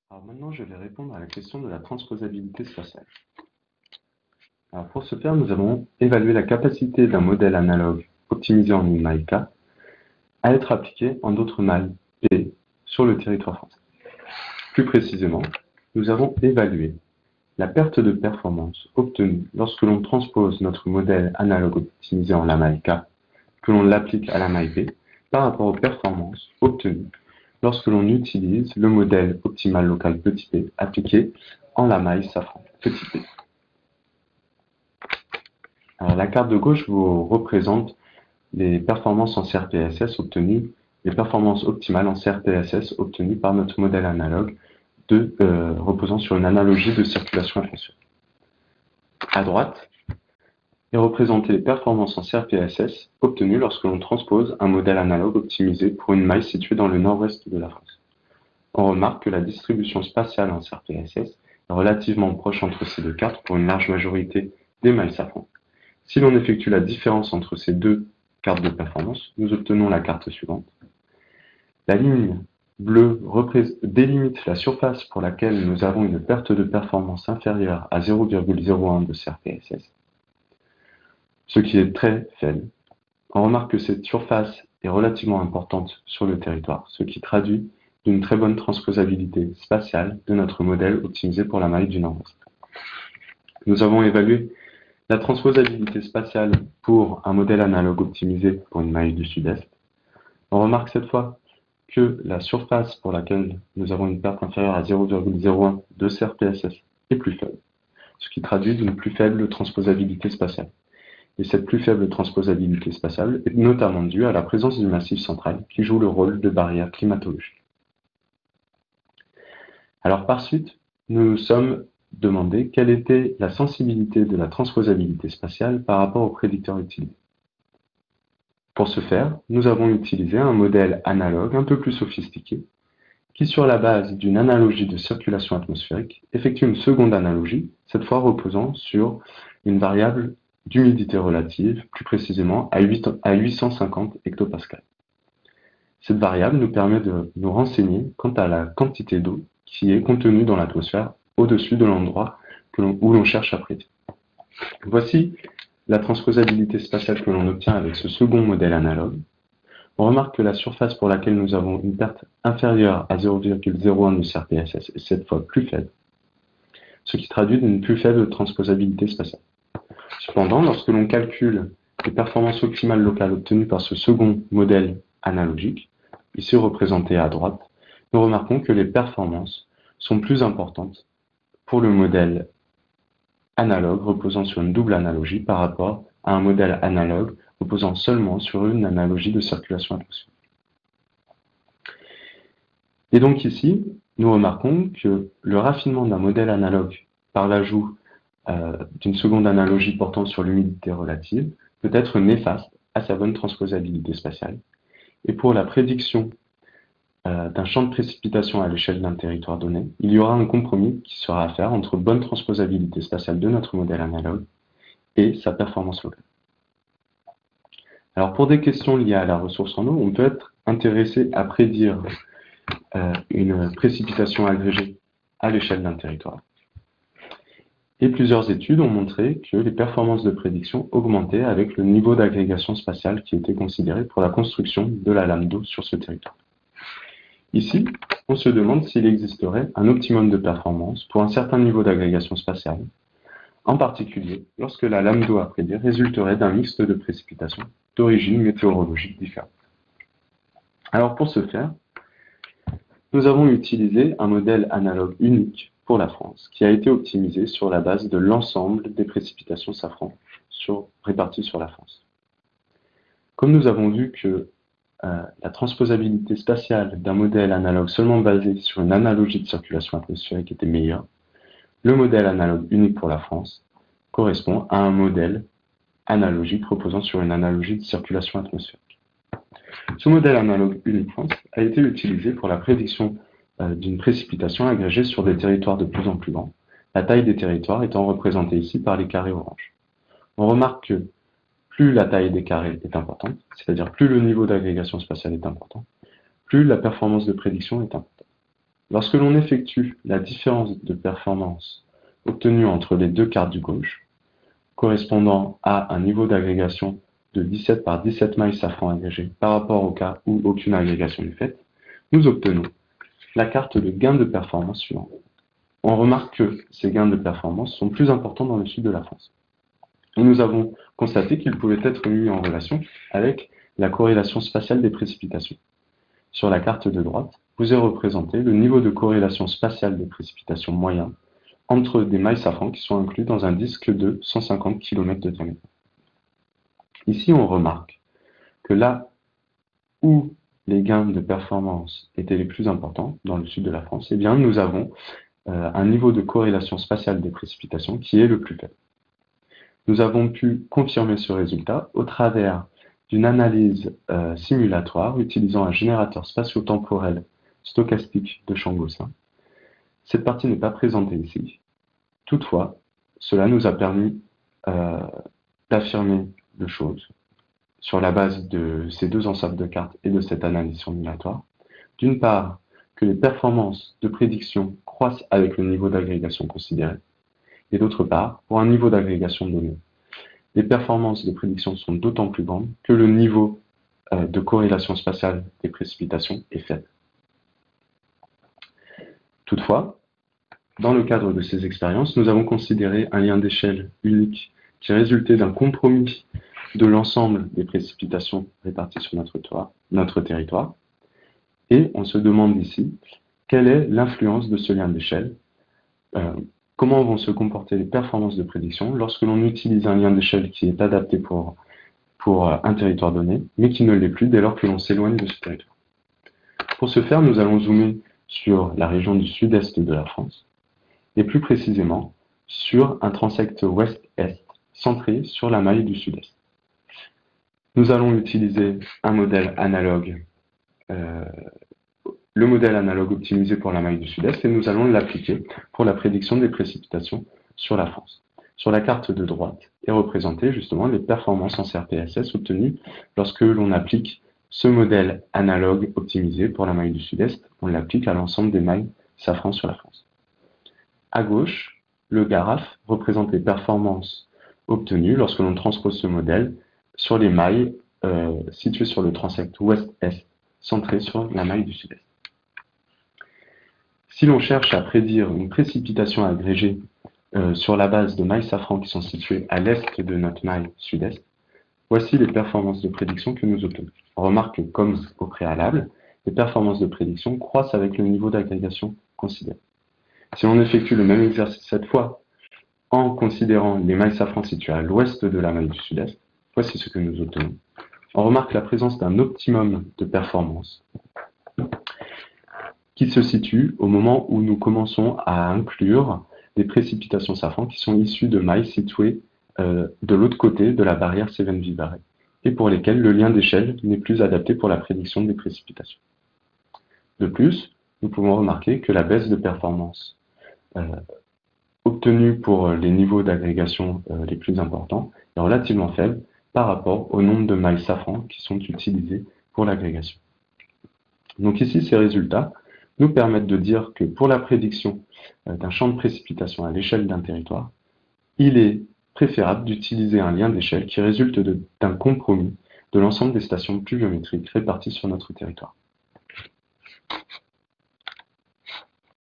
Alors maintenant, je vais répondre à la question de la transposabilité spatiale. Alors pour ce faire, nous avons évalué la capacité d'un modèle analogue optimisé en une maille K à être appliqué en d'autres mailles P sur le territoire français. Plus précisément, nous avons évalué la perte de performance obtenue lorsque l'on transpose notre modèle analogue optimisé en la maille K, que l'on l'applique à la maille P, par rapport aux performances obtenues lorsque l'on utilise le modèle optimal local petit p appliqué en la maille safran petit p. Alors, la carte de gauche vous représente les performances en CRPSS obtenues, les performances optimales en CRPSS obtenues par notre modèle analogue reposant sur une analogie de circulation atmosphérique. À droite est représenté les performances en CRPSS obtenues lorsque l'on transpose un modèle analogue optimisé pour une maille située dans le nord-ouest de la France. On remarque que la distribution spatiale en CRPSS est relativement proche entre ces deux cartes pour une large majorité des mailles safran. Si l'on effectue la différence entre ces deux cartes de performance, nous obtenons la carte suivante. La ligne bleue délimite la surface pour laquelle nous avons une perte de performance inférieure à 0,01 de CRPSS, ce qui est très faible. On remarque que cette surface est relativement importante sur le territoire, ce qui traduit d'une très bonne transposabilité spatiale de notre modèle optimisé pour la maille du Nord-Ouest. Nous avons évalué la transposabilité spatiale pour un modèle analogue optimisé pour une maille du Sud-Est. On remarque cette fois que la surface pour laquelle nous avons une perte inférieure à 0,01 de CRPSS est plus faible, ce qui traduit d'une plus faible transposabilité spatiale. Et cette plus faible transposabilité spatiale est notamment due à la présence du massif central qui joue le rôle de barrière climatologique. Alors par suite, nous nous sommes demandé quelle était la sensibilité de la transposabilité spatiale par rapport aux prédicteurs utilisés. Pour ce faire, nous avons utilisé un modèle analogue un peu plus sophistiqué qui, sur la base d'une analogie de circulation atmosphérique, effectue une seconde analogie, cette fois reposant sur une variable d'humidité relative, plus précisément à 850 hectopascales. Cette variable nous permet de nous renseigner quant à la quantité d'eau qui est contenue dans l'atmosphère au-dessus de l'endroit où l'on cherche à prédire. Voici la transposabilité spatiale que l'on obtient avec ce second modèle analogue. On remarque que la surface pour laquelle nous avons une perte inférieure à 0,01 de CRPSS est cette fois plus faible, ce qui traduit d'une plus faible transposabilité spatiale. Cependant, lorsque l'on calcule les performances optimales locales obtenues par ce second modèle analogique, ici représenté à droite, nous remarquons que les performances sont plus importantes pour le modèle analogue reposant sur une double analogie par rapport à un modèle analogue reposant seulement sur une analogie de circulation atmosphérique. Et donc ici, nous remarquons que le raffinement d'un modèle analogue par l'ajout d'une seconde analogie portant sur l'humidité relative peut être néfaste à sa bonne transposabilité spatiale. Et pour la prédiction d'un champ de précipitation à l'échelle d'un territoire donné, il y aura un compromis qui sera à faire entre bonne transposabilité spatiale de notre modèle analogue et sa performance locale. Alors pour des questions liées à la ressource en eau, on peut être intéressé à prédire une précipitation agrégée à l'échelle d'un territoire. Et plusieurs études ont montré que les performances de prédiction augmentaient avec le niveau d'agrégation spatiale qui était considéré pour la construction de la lame d'eau sur ce territoire. Ici, on se demande s'il existerait un optimum de performance pour un certain niveau d'agrégation spatiale, en particulier lorsque la lame d'eau à prédire résulterait d'un mixte de précipitations d'origine météorologique différente. Alors pour ce faire, nous avons utilisé un modèle analogue unique pour la France, qui a été optimisé sur la base de l'ensemble des précipitations safran réparties sur la France. Comme nous avons vu que la transposabilité spatiale d'un modèle analogue seulement basé sur une analogie de circulation atmosphérique était meilleure, le modèle analogue unique pour la France correspond à un modèle analogique reposant sur une analogie de circulation atmosphérique. Ce modèle analogue unique France a été utilisé pour la prédiction d'une précipitation agrégée sur des territoires de plus en plus grands, la taille des territoires étant représentée ici par les carrés orange. On remarque que plus la taille des carrés est importante, c'est-à-dire plus le niveau d'agrégation spatiale est important, plus la performance de prédiction est importante. Lorsque l'on effectue la différence de performance obtenue entre les deux cartes du gauche, correspondant à un niveau d'agrégation de 17 par 17 mailles safran agrégées par rapport au cas où aucune agrégation n'est faite, nous obtenons la carte de gain de performance suivante. On remarque que ces gains de performance sont plus importants dans le sud de la France. Et nous avons constaté qu'ils pouvaient être mis en relation avec la corrélation spatiale des précipitations. Sur la carte de droite, vous est représenté le niveau de corrélation spatiale des précipitations moyen entre des mailles safran qui sont inclus dans un disque de 150 km de diamètre. Ici, on remarque que là où les gains de performance étaient les plus importants dans le sud de la France, eh bien, nous avons un niveau de corrélation spatiale des précipitations qui est le plus faible. Nous avons pu confirmer ce résultat au travers d'une analyse simulatoire utilisant un générateur spatio-temporel stochastique de champ gaussien. Cette partie n'est pas présentée ici. Toutefois, cela nous a permis d'affirmer deux choses sur la base de ces deux ensembles de cartes et de cette analyse simulatoire. D'une part, que les performances de prédiction croissent avec le niveau d'agrégation considéré, et d'autre part, pour un niveau d'agrégation donné. Les performances de prédiction sont d'autant plus grandes que le niveau de corrélation spatiale des précipitations est faible. Toutefois, dans le cadre de ces expériences, nous avons considéré un lien d'échelle unique qui résultait d'un compromis de l'ensemble des précipitations réparties sur notre territoire. Et on se demande ici, quelle est l'influence de ce lien d'échelle? Comment vont se comporter les performances de prédiction lorsque l'on utilise un lien d'échelle qui est adapté pour un territoire donné, mais qui ne l'est plus dès lors que l'on s'éloigne de ce territoire. Pour ce faire, nous allons zoomer sur la région du sud-est de la France, et plus précisément sur un transect ouest-est centré sur la maille du sud-est. Nous allons utiliser un modèle analogue, le modèle analogue optimisé pour la maille du sud-est, et nous allons l'appliquer pour la prédiction des précipitations sur la France. Sur la carte de droite est représentée justement les performances en CRPSS obtenues lorsque l'on applique ce modèle analogue optimisé pour la maille du sud-est, on l'applique à l'ensemble des mailles safran sur la France. À gauche, le graphe représente les performances obtenues lorsque l'on transpose ce modèle sur les mailles situées sur le transect ouest-est, centré sur la maille du sud-est. Si l'on cherche à prédire une précipitation agrégée sur la base de mailles safran qui sont situées à l'est de notre maille sud-est, voici les performances de prédiction que nous obtenons. On remarque que, comme au préalable, les performances de prédiction croissent avec le niveau d'agrégation considéré. Si l'on effectue le même exercice cette fois en considérant les mailles safran situées à l'ouest de la maille du sud-est, voici ce que nous obtenons. On remarque la présence d'un optimum de performance qui se situe au moment où nous commençons à inclure des précipitations safran qui sont issues de mailles situées de l'autre côté de la barrière Cévennes-Vivarais et pour lesquelles le lien d'échelle n'est plus adapté pour la prédiction des précipitations. De plus, nous pouvons remarquer que la baisse de performance obtenue pour les niveaux d'agrégation les plus importants est relativement faible par rapport au nombre de mailles safran qui sont utilisées pour l'agrégation. Donc ici, ces résultats nous permettent de dire que pour la prédiction d'un champ de précipitation à l'échelle d'un territoire, il est préférable d'utiliser un lien d'échelle qui résulte d'un compromis de l'ensemble des stations pluviométriques réparties sur notre territoire.